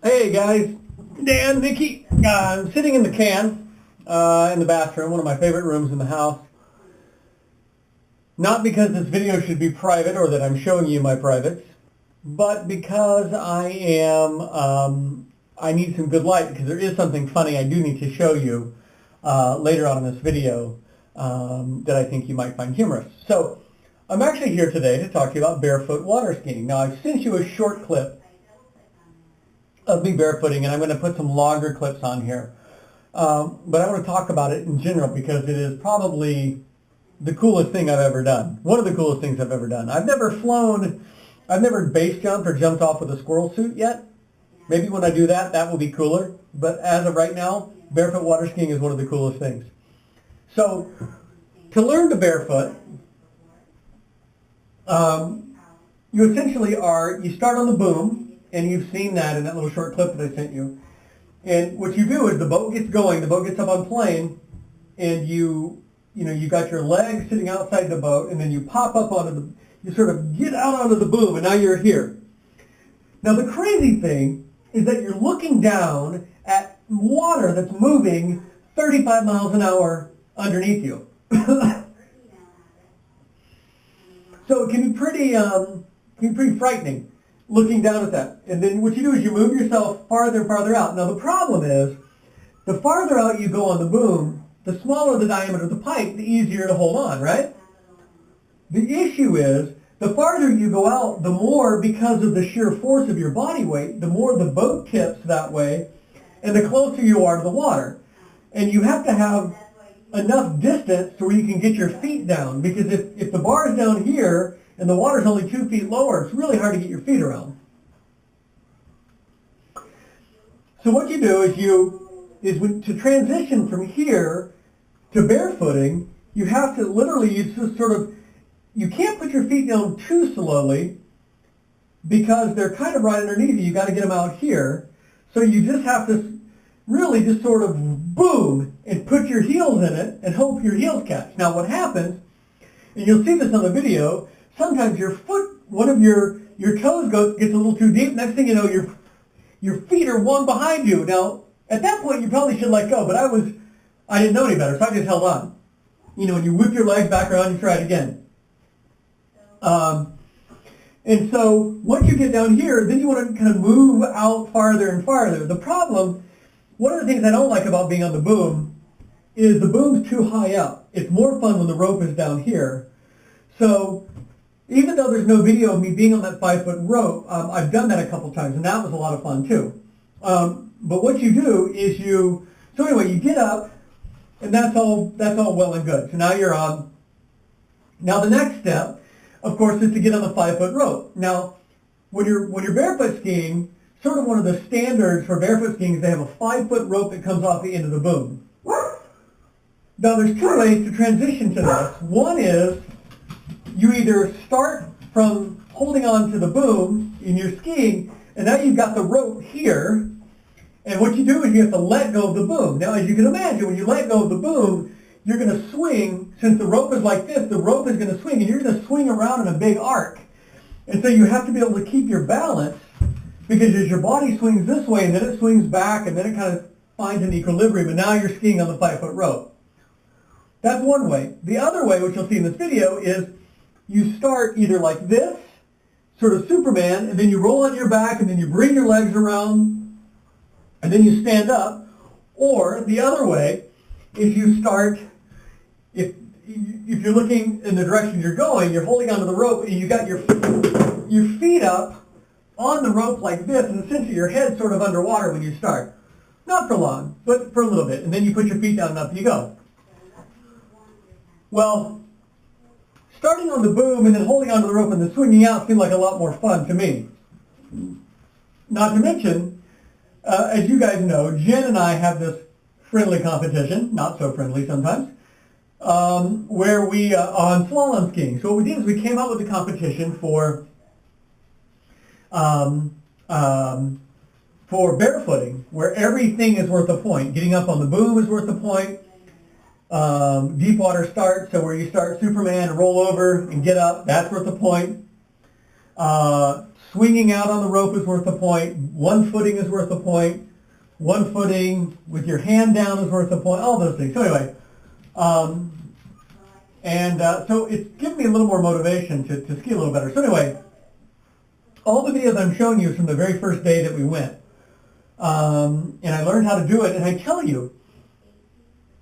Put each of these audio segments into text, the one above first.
Hey guys, Dan, Nikki. I'm sitting in the can in the bathroom, one of my favorite rooms in the house. Not because this video should be private or that I'm showing you my privates, but because I need some good light because there is something funny I do need to show you later on in this video that I think you might find humorous. So I'm actually here today to talk to you about barefoot water skiing. Now I've sent you a short clip of me barefooting, and I'm going to put some longer clips on here. But I want to talk about it in general because it is probably the coolest thing I've ever done. One of the coolest things I've ever done. I've never base jumped or jumped off with a squirrel suit yet. Maybe when I do that, that will be cooler. But as of right now, barefoot water skiing is one of the coolest things. So, to learn to barefoot, you essentially you start on the boom, and you've seen that in that little short clip that I sent you. And what you do is the boat gets going, the boat gets up on plane, and you got your legs sitting outside the boat, and then you pop up you sort of get out onto the boom, and now you're here. Now the crazy thing is that you're looking down at water that's moving 35 miles an hour underneath you. So it can be pretty frightening looking down at that. And then what you do is you move yourself farther and farther out. Now the problem is, the farther out you go on the boom, the smaller the diameter of the pipe, the easier to hold on, right? The issue is, the farther you go out, the more, because of the sheer force of your body weight, the more the boat tips that way, and the closer you are to the water. And you have to have enough distance to where you can get your feet down, because if the bar is down here, and the water's only 2 feet lower, it's really hard to get your feet around. So what you do is to transition from here to barefooting, you have to literally, you can't put your feet down too slowly because they're kind of right underneath you. You got to get them out here. So you just have to really just sort of boom and put your heels in it and hope your heels catch. Now what happens, and you'll see this on the video, sometimes your foot, one of your toes gets a little too deep. Next thing you know, your feet are one behind you. Now, at that point, you probably should let go, but I didn't know any better, so I just held on. When you whip your legs back around, you try it again. And so, once you get down here, then you want to kind of move out farther and farther. The problem, one of the things I don't like about being on the boom is the boom's too high up. It's more fun when the rope is down here. So, even though there's no video of me being on that 5-foot rope, I've done that a couple times, and that was a lot of fun too. But what you do is so anyway, you get up, and that's all well and good. So now you're on. Now the next step, of course, is to get on the 5-foot rope. Now, when you're barefoot skiing, sort of one of the standards for barefoot skiing is they have a 5-foot rope that comes off the end of the boom. Now there's two ways to transition to this. One is, you either start from holding on to the boom in your skiing, and now you've got the rope here, and what you do is you have to let go of the boom. Now, as you can imagine, when you let go of the boom, you're going to swing. Since the rope is like this, the rope is going to swing, and you're going to swing around in a big arc. And so you have to be able to keep your balance, because as your body swings this way, and then it swings back, and then it kind of finds an equilibrium, and now you're skiing on the 5-foot rope. That's one way. The other way, which you'll see in this video, is you start either like this, sort of Superman, and then you roll on your back, and then you bring your legs around, and then you stand up. Or the other way is you start, if you're looking in the direction you're going, you're holding onto the rope, and you got your feet up on the rope like this, and essentially your head's sort of underwater when you start. Not for long, but for a little bit. And then you put your feet down and up you go. Well, starting on the boom and then holding onto the rope and then swinging out seemed like a lot more fun to me. Not to mention, as you guys know, Jen and I have this friendly competition, not so friendly sometimes, where we, on slalom skiing. So what we did is we came out with a competition for barefooting, where everything is worth a point. Getting up on the boom is worth a point. Deep water start, so where you start Superman and roll over and get up, that's worth a point. swinging out on the rope is worth a point. One footing is worth a point. One footing with your hand down is worth a point. All those things. So anyway, so it's given me a little more motivation to ski a little better. So anyway, all the videos I'm showing you is from the very first day that we went. And I learned how to do it. And I tell you,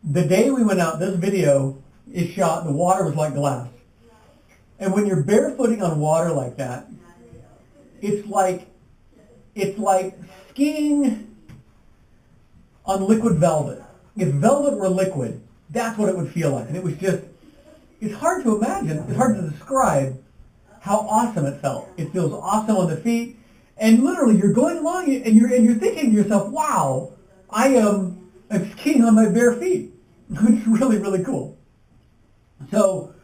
the day we went out, this video is shot, the water was like glass. And when you're barefooting on water like that, it's like skiing on liquid velvet. If velvet were liquid, that's what it would feel like. And it was just, it's hard to imagine, it's hard to describe how awesome it felt. It feels awesome on the feet. And literally you're going along and you're thinking to yourself, wow, I'm skiing on my bare feet. It's really, really cool. So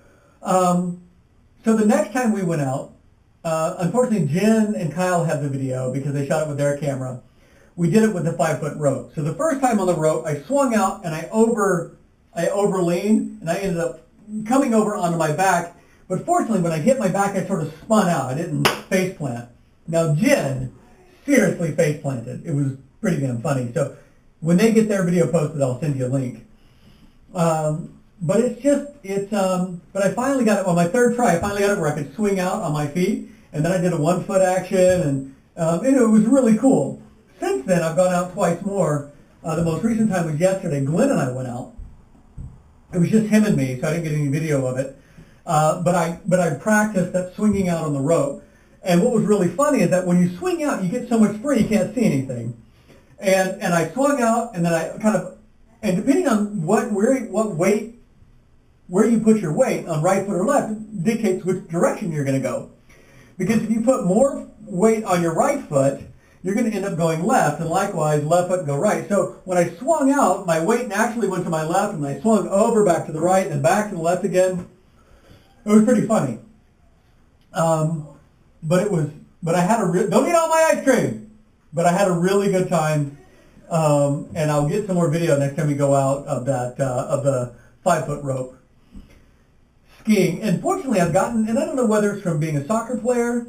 the next time we went out, unfortunately Jen and Kyle have the video because they shot it with their camera. We did it with the 5-foot rope. So the first time on the rope, I swung out and I overleaned and I ended up coming over onto my back. But fortunately, when I hit my back, I sort of spun out. I didn't face plant. Now Jen seriously face planted. It was pretty damn funny. So when they get their video posted, I'll send you a link. But but I finally got it on my third try. I finally got it where I could swing out on my feet, and then I did a 1-foot action, and it was really cool. Since then, I've gone out twice more. The most recent time was yesterday. Glenn and I went out. It was just him and me, so I didn't get any video of it. But I practiced that swinging out on the rope. And what was really funny is that when you swing out, you get so much spray you can't see anything. And I swung out, and then I and depending on where you put your weight on right foot or left dictates which direction you're going to go. Because if you put more weight on your right foot, you're going to end up going left, and likewise left foot go right. So when I swung out, my weight naturally went to my left, and I swung over back to the right and back to the left again. It was pretty funny. But I had don't eat all my ice cream. But I had a really good time. And I'll get some more video next time we go out of the 5-foot rope skiing. And fortunately I've gotten, and I don't know whether it's from being a soccer player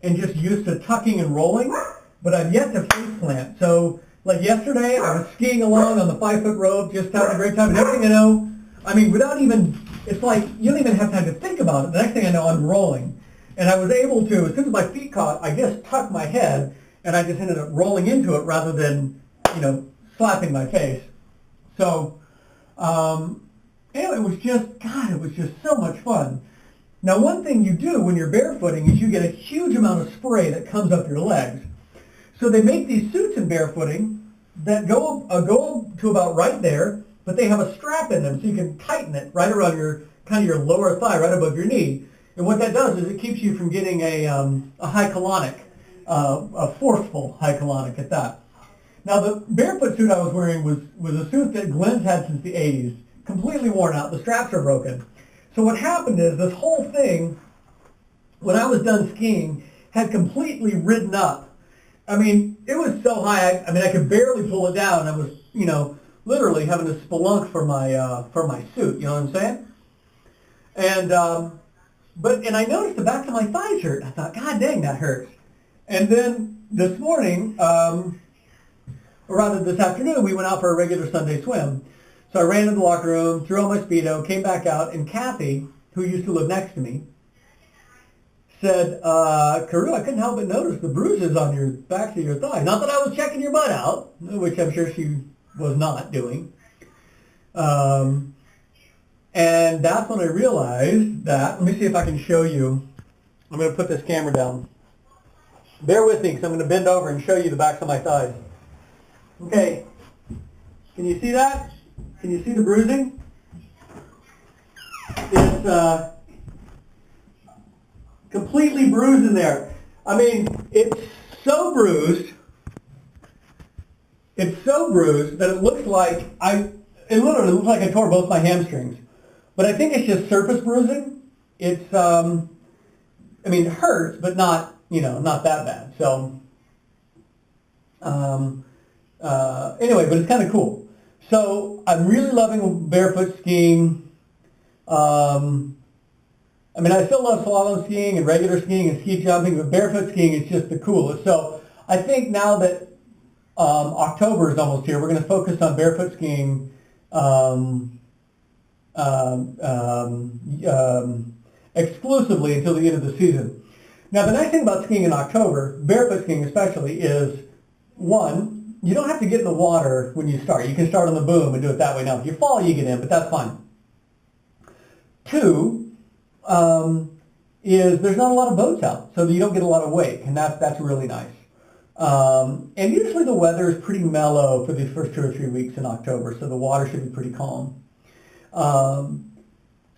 and just used to tucking and rolling, but I've yet to face plant. So like yesterday I was skiing along on the 5-foot rope, just having a great time, and next thing I know, I mean without even, it's like you don't even have time to think about it. The next thing I know I'm rolling. And I was able to, as soon as my feet caught, I just tucked my head and I just ended up rolling into it rather than slapping my face. So, anyway, it was just so much fun. Now, one thing you do when you're barefooting is you get a huge amount of spray that comes up your legs. So they make these suits in barefooting that go to about right there, but they have a strap in them so you can tighten it right around your lower thigh, right above your knee. And what that does is it keeps you from getting a high colonic, a forceful high colonic at that. Now, the barefoot suit I was wearing was a suit that Glenn's had since the 80s, completely worn out. The straps are broken. So what happened is this whole thing, when I was done skiing, had completely ridden up. I mean, it was so high, I could barely pull it down. I was, literally having to spelunk for my suit, you know what I'm saying? And, and I noticed the back of my thighs hurt. I thought, God dang, that hurts. And then this morning, or rather this afternoon, we went out for a regular Sunday swim. So I ran into the locker room, threw on my Speedo, came back out, and Kathy, who used to live next to me, said, Carew, I couldn't help but notice the bruises on your backs of your thighs. Not that I was checking your butt out, which I'm sure she was not doing. And that's when I realized that, let me see if I can show you. I'm going to put this camera down. Bear with me because I'm going to bend over and show you the backs of my thighs. Okay, can you see that? Can you see the bruising? It's completely bruised in there. I mean, it's so bruised that it looks like it literally looks like I tore both my hamstrings. But I think it's just surface bruising. It's, it hurts, but not, not that bad. So, anyway, but it's kind of cool. So I'm really loving barefoot skiing. I mean, I still love slalom skiing and regular skiing and ski jumping, but barefoot skiing is just the coolest. So I think now that October is almost here, we're going to focus on barefoot skiing exclusively until the end of the season. Now, the nice thing about skiing in October, barefoot skiing especially, is one, you don't have to get in the water when you start. You can start on the boom and do it that way. Now, if you fall, you get in, but that's fine. Two, is there's not a lot of boats out, so you don't get a lot of wake, and that's really nice. And usually the weather is pretty mellow for these first 2 or 3 weeks in October, so the water should be pretty calm. So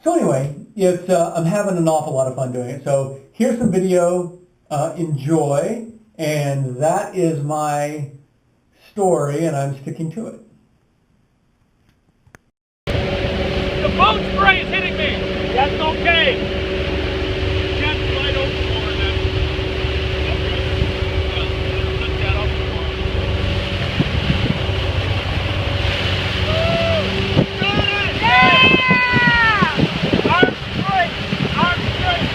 anyway, I'm having an awful lot of fun doing it. So here's some video, enjoy, and that is my story, and I'm sticking to it. The boat spray is hitting me! That's okay! Just slide overboard then. Okay. Put that overboard. Woo! Got it! Yeah! Arm straight! Arm straight!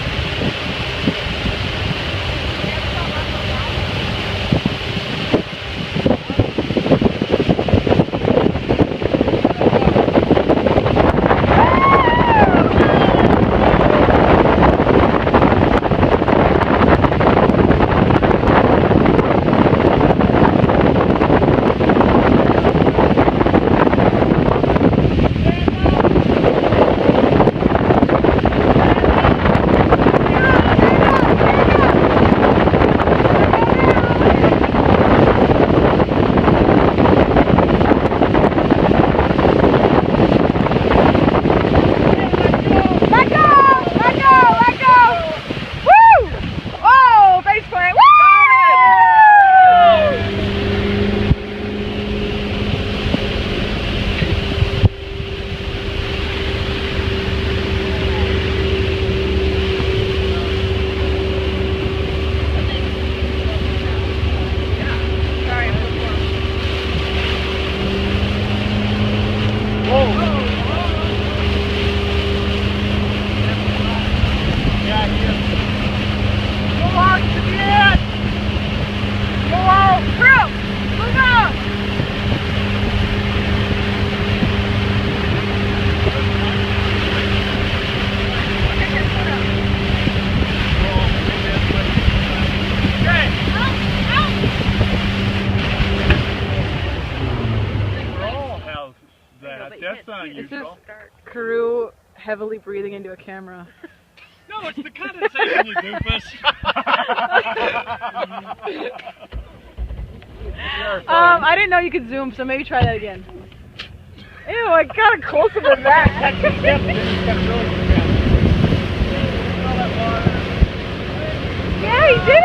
That's unusual. Crew heavily breathing into a camera. No, it's the condensation, you doofus. I didn't know you could zoom, so maybe try that again. Ew, I got it closer than that. Yeah, he did